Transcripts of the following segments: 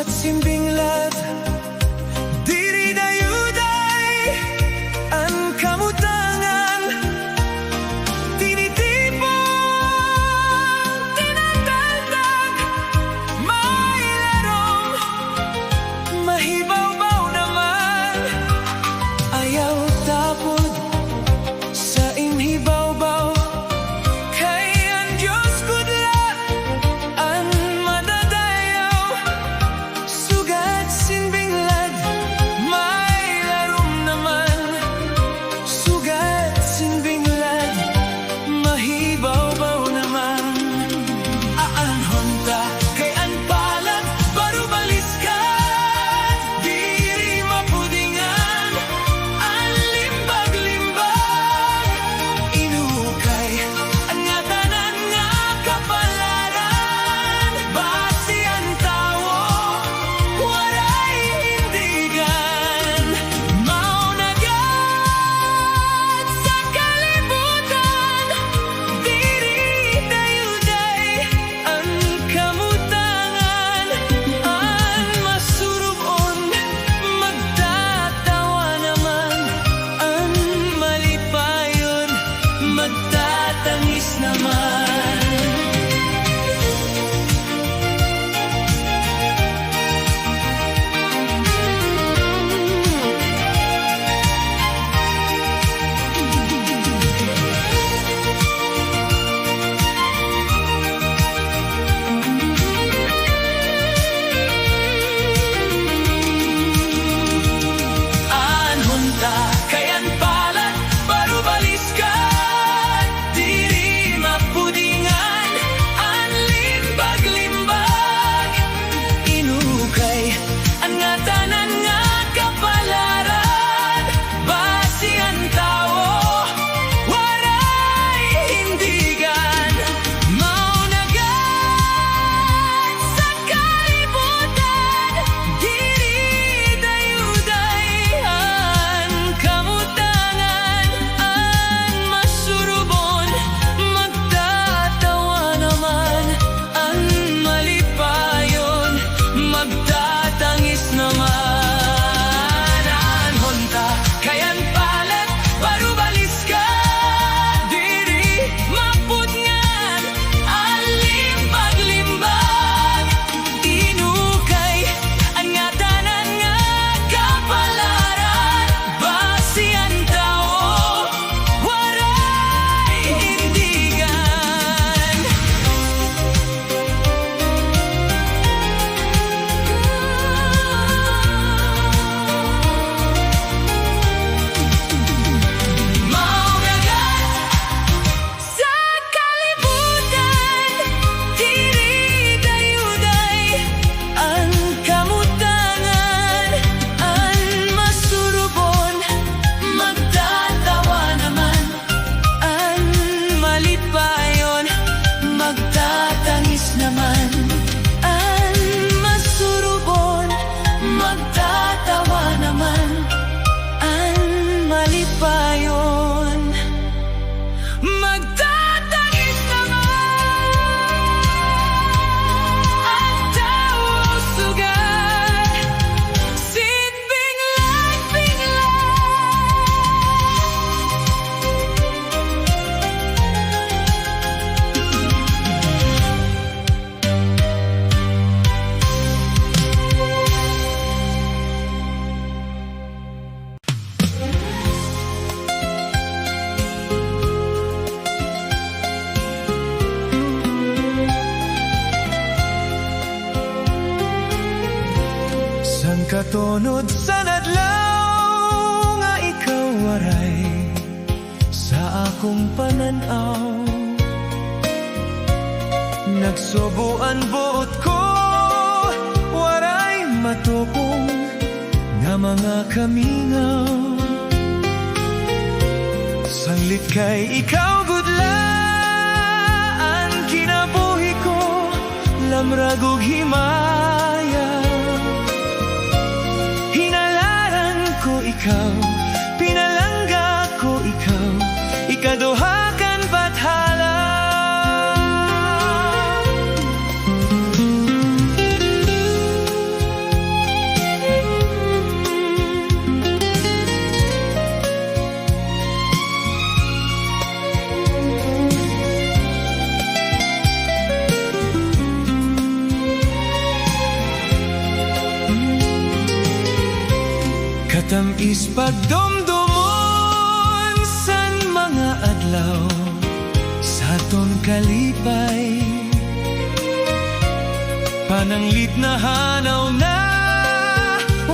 sugat simbinglad, diri dayuday ang kamutangan, tinitipon, tinataldag, may larong mahibaw-baw naman, ayaw tapod sa imhibaw-baw. Katunod sa nadlaw nga ikaw waray sa akong pananaw, nagsubuan buot ko waray matupong nga mga kamingaw, sanglit kay ikaw gudlaan kinabuhi ko lamrag ug himaya. Ikaw, pinalangga ko ikaw, ikaduhakan bathala. Nais pagdumdumon san mga adlaw sa ton kalipay, pananglit na hanaw na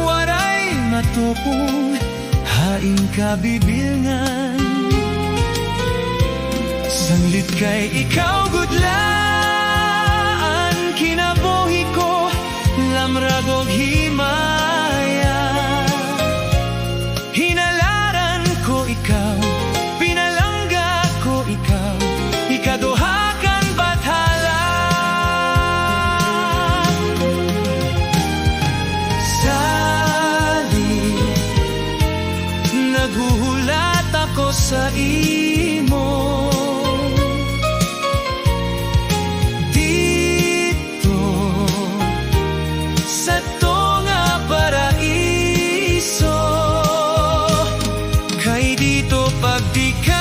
waray matupong haing kabibilngan. Sanglit kay ikaw gudlaan, kinabuhi ko lamrag og himaya. Hinalaran ko ikaw, pinalangga ko ikaw, ikaduhakan bathala. Sali, naghuhulat ako sa imo. Dito sa tunga paraiso, kay dito pagdikang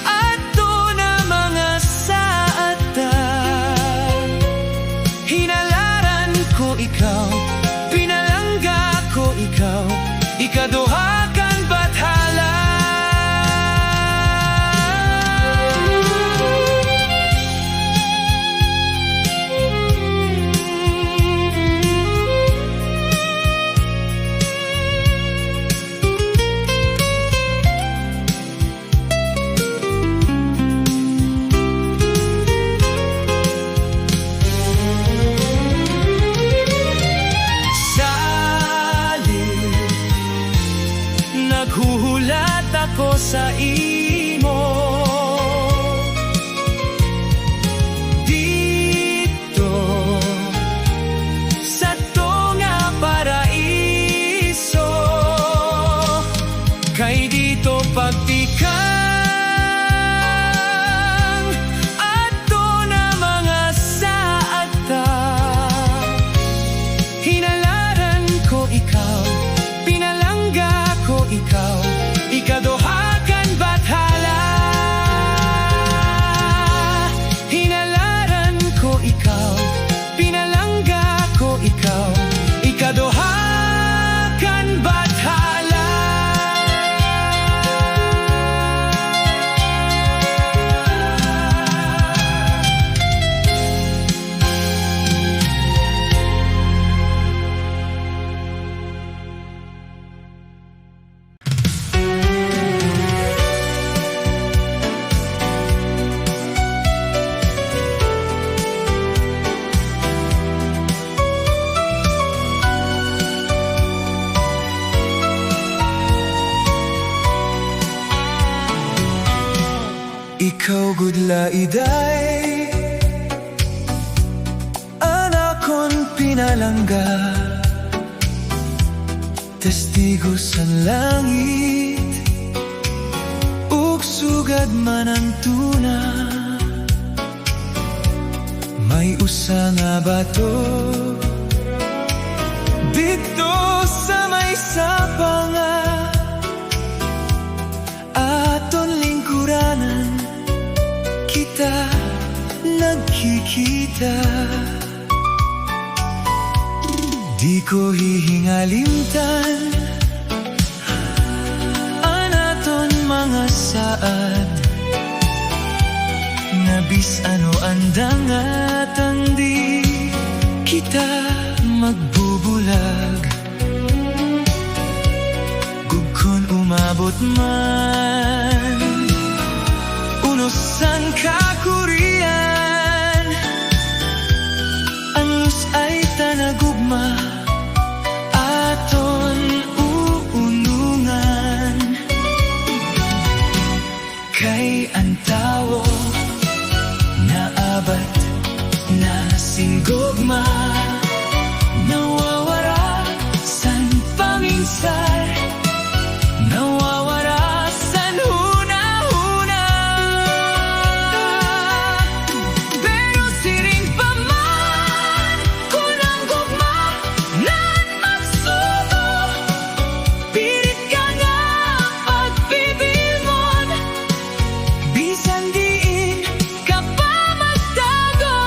ato na mga saata. Hinalaran ko ikaw, pinalangga ko ikaw, ikaduhakan bathala. Naghuhulat ako sa imo. Dito sa tunga paraiso, kay dito pagtikang ato na mga saata. Hinalaran ko ikaw, pinalangga ko ikaw, ikaduhakan bathala. Hinalaran ko ikaw, pinalangga ko ikaw, ikaduhakan bathala. Ikaw gudla iday, anak kon pinalangga, testigo sa langit, ug sugad man ang tuna. May usa nga bato dito sa may sapanga, aton lingkuranan kita nagkikita. Di ko hihingalimtan anaton mga saad, nabis ano andang at di kita magbubulag. Gugkon umabot man unusan kakurian, ang lus ay tanagugma aton uunungan. Kay antawo naabat na singgugma, nawawara san paminsar, nawawara san huna-huna. Pero siring pa man kung ang gugma nan magsugo, pilit ka nga pagbibilmon, bisan diin ka pa magtago.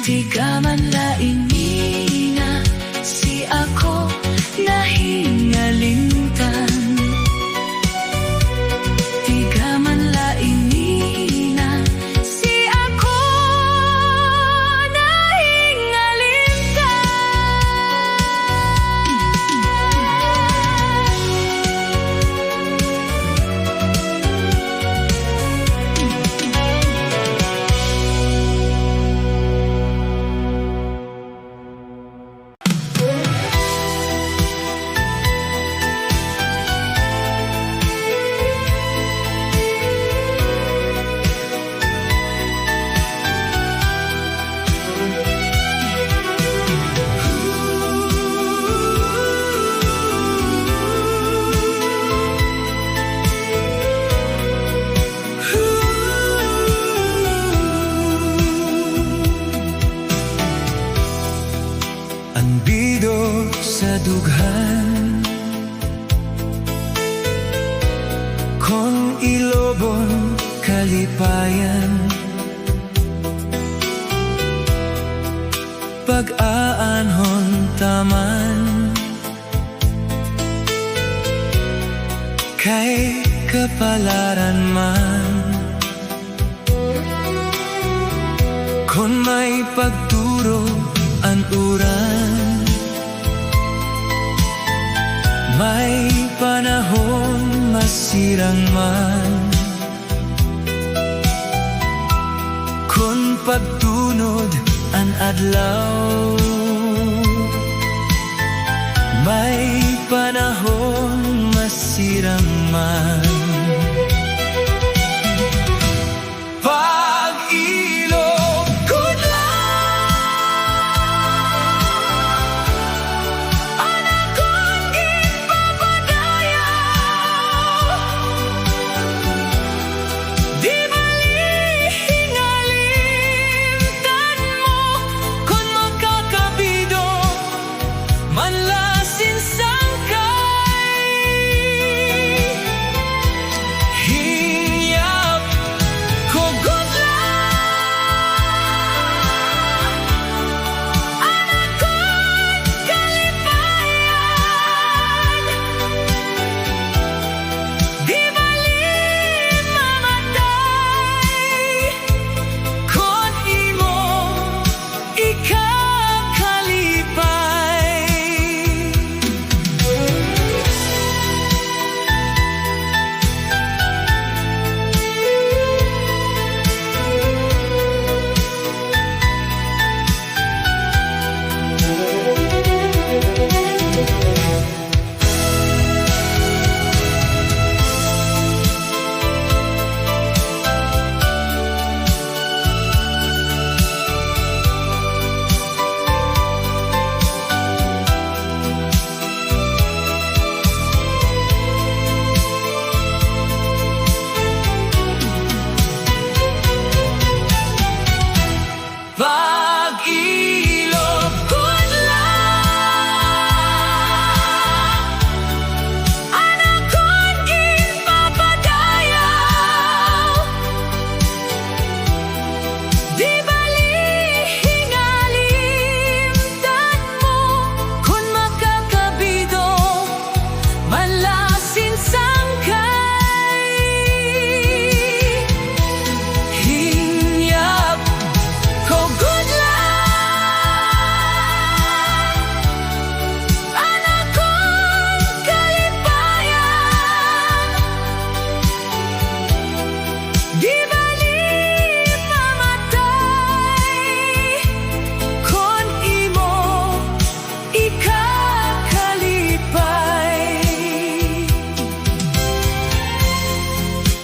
Di ka man laing na si ako nahingalintan. Di ka man laing na si ako Anbido sa dughan, kon ilobon kalipayan. Pag-aanhon taman, kay kapalaran man. Kon may pagturo an uran, may panahon masirang man. Kung pagtunod ang adlaw, may panahon masirang man. Pag-ilog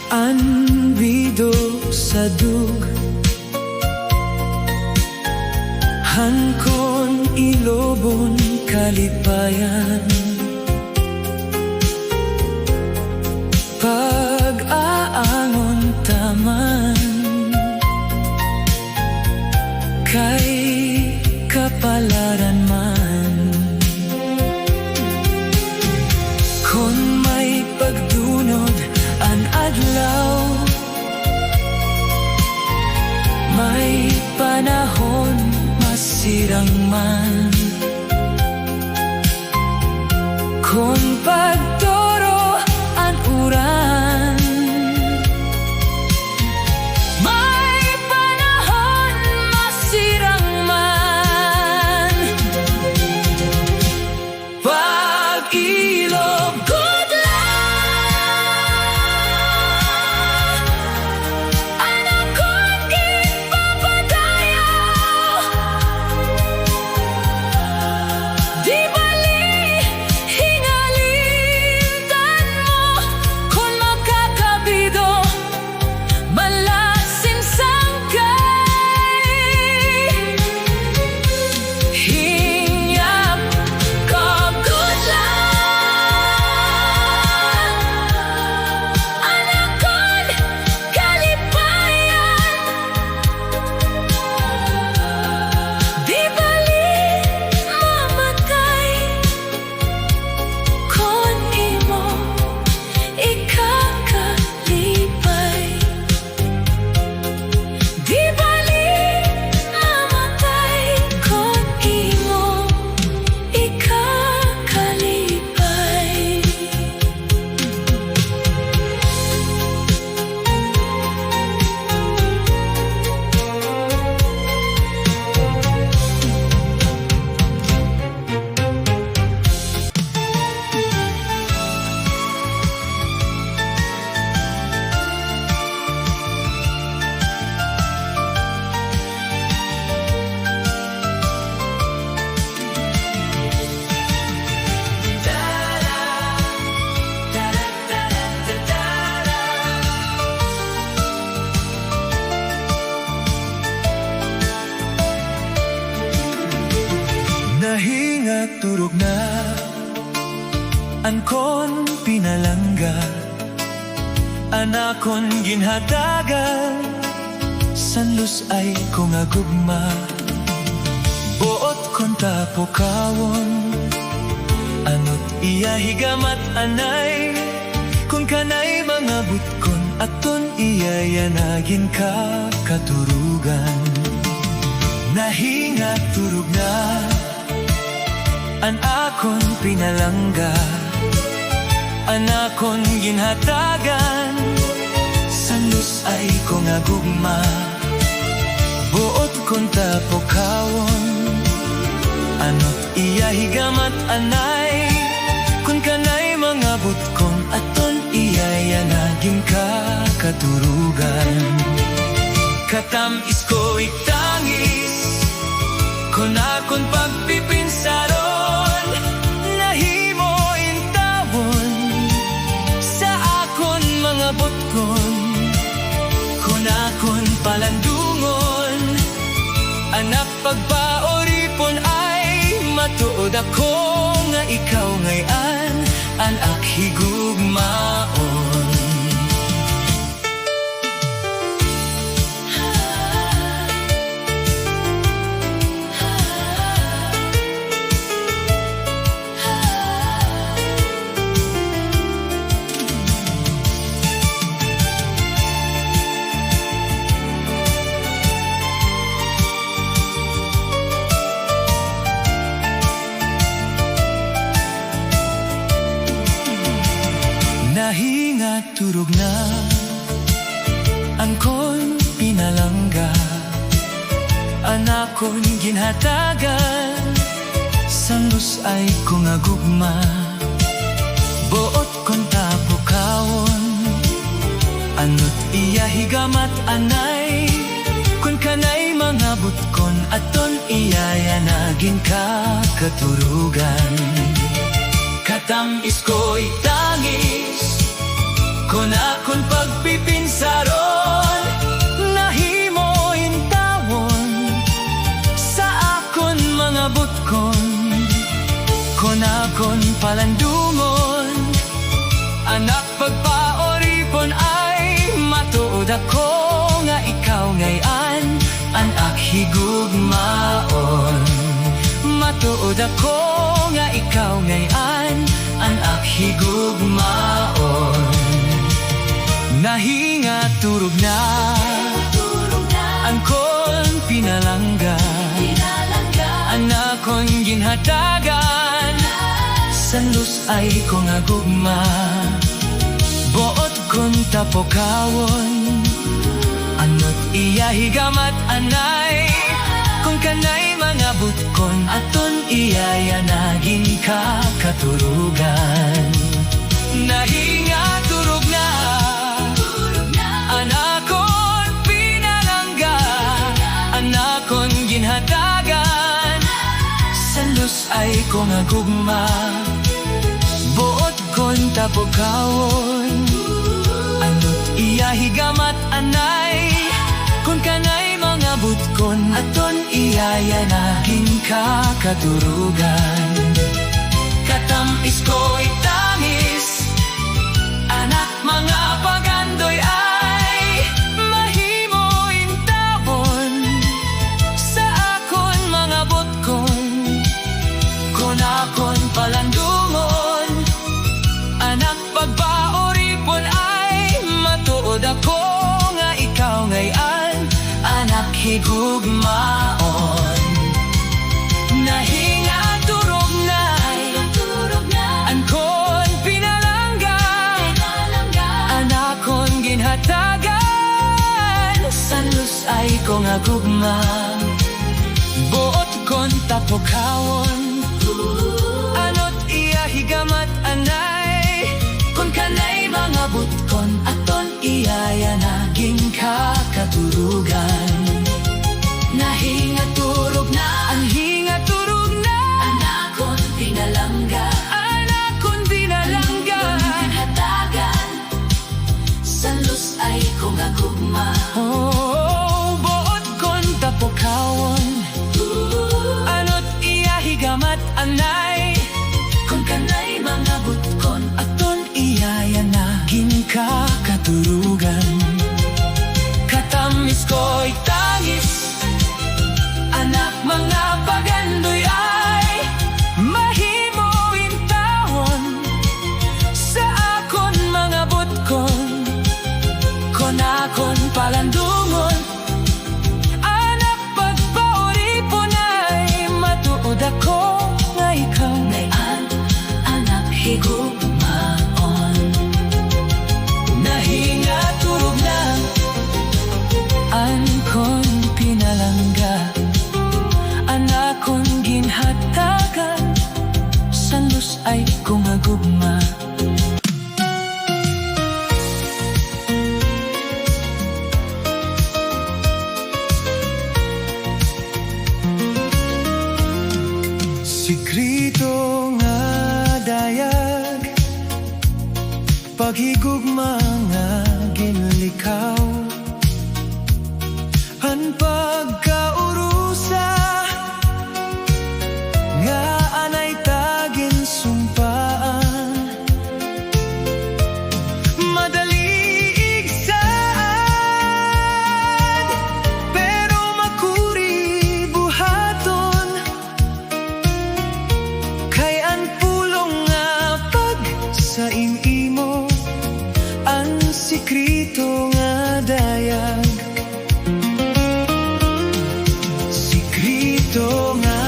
anbido sa dug, hangkon ilobon kalipayan. Pag-aangon taman, kay kapalaran man. Kung may pagdunod ang adlaw, may panahon masirang man. Kung pagturo ang uran, may panahon masirang man. Pag-ilog good lang, anak ko'y ipapadayaw. Di bali hingalintan mo kung makakabido, malasin sangkay. Hinyap ka good lang, anak ko'y kalipayan. Di bali mamatay kung imo ikakalipay. Di bali mamatay kung imo ikakalipay. Nahinga turog na ankon pinalangga, anakon ginhatagan, sanlus ay kung agugma. Buot kon tapokawon, anot iya higamat anay, kung kanay mga butkon aton iya yanagin ka katurugan. Nahinga turog na an akon pinalangga, anakon ginhatagan, sanlus ay kung agugma. Buot kon tapokawon, anot iya higamat anay, kung kanay mga butkon aton iya yanagin ka katurugan. Katamis ko itangis, kung akon pagpipinsaron, nahimo intawon sa akon mga butkon. Kung akon palandungon, anak pagpaoripon ay matuod ako nga ikaw ngayon ang akhigugmaon. Nahinga turog na angkon pinalangga, anakon ginhatagan, sanlus ay kung agugma. Buot kon tapokawon, anot iya higamat anay, kung kanay mga butkon aton iya yanagin ka katurugan. Katamis ko itangis, kung akon pagpipinsaron, nahimo intawon sa akon mga butkon. Kung akon palandungon, anak pagpaoripon ay matuod ako nga ikaw ngayon ang akhigugmaon. Matuod ako nga ikaw ngayon ang akhigugmaon. Nahinga turog na angkon pinalangga, ginhatagan sanlos ay ko nga gugma buot kon tapokawon anot iya higamat anay kung kanay mga butkon aton iyaya naging kakaturugan nahinga turog na anakon pinalangga anakon ginhatagan sanlos ay ko nga gugma buot kon tapokawon anot iya higamat anay kung kanay mga butkon aton iyaya naging kakaturugan katamis ko itamis anak mga pagandoy ay mahimo intawon sa akon mga butkon kon akon palandungon anak pagbaoripon ay matuod ako nga ikaw ngayon anak higugmaon nahinga turog na ankon pinalangga anakon ginhatagan sanlos ay ko nga gugma buot kon tapokawon anot iya higamat anay kung kanay mga butkon aton iyaya naging kakaturugan nahinga turog na ang hinga turog na anakon pinalangga hatagan sanlos ay ko nga gugma buot kon tapokawon anot iya higamat anay kung kanay mga butkon aton iyaya naging kakaturugan katamis ko itangis anak mga pagandoy ay mahimo intawon sa akon mga butkon kon akon palandungon anak pagbaoripon ay matuod ako nga ikaw ngayon anak higugmaon nahinga turog na ankon pinalangga anakon ginhatagan sanlos ay kung agugma sikrito nga dayag paghigugma nga ginlikaw han pagkaurusa nga anay tagin sumpaan madali igsaan pero makuri buhaton kay an pulong nga pag sa imo ang sikrito nga dayag sikrito nga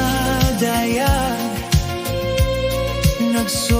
dayag nagso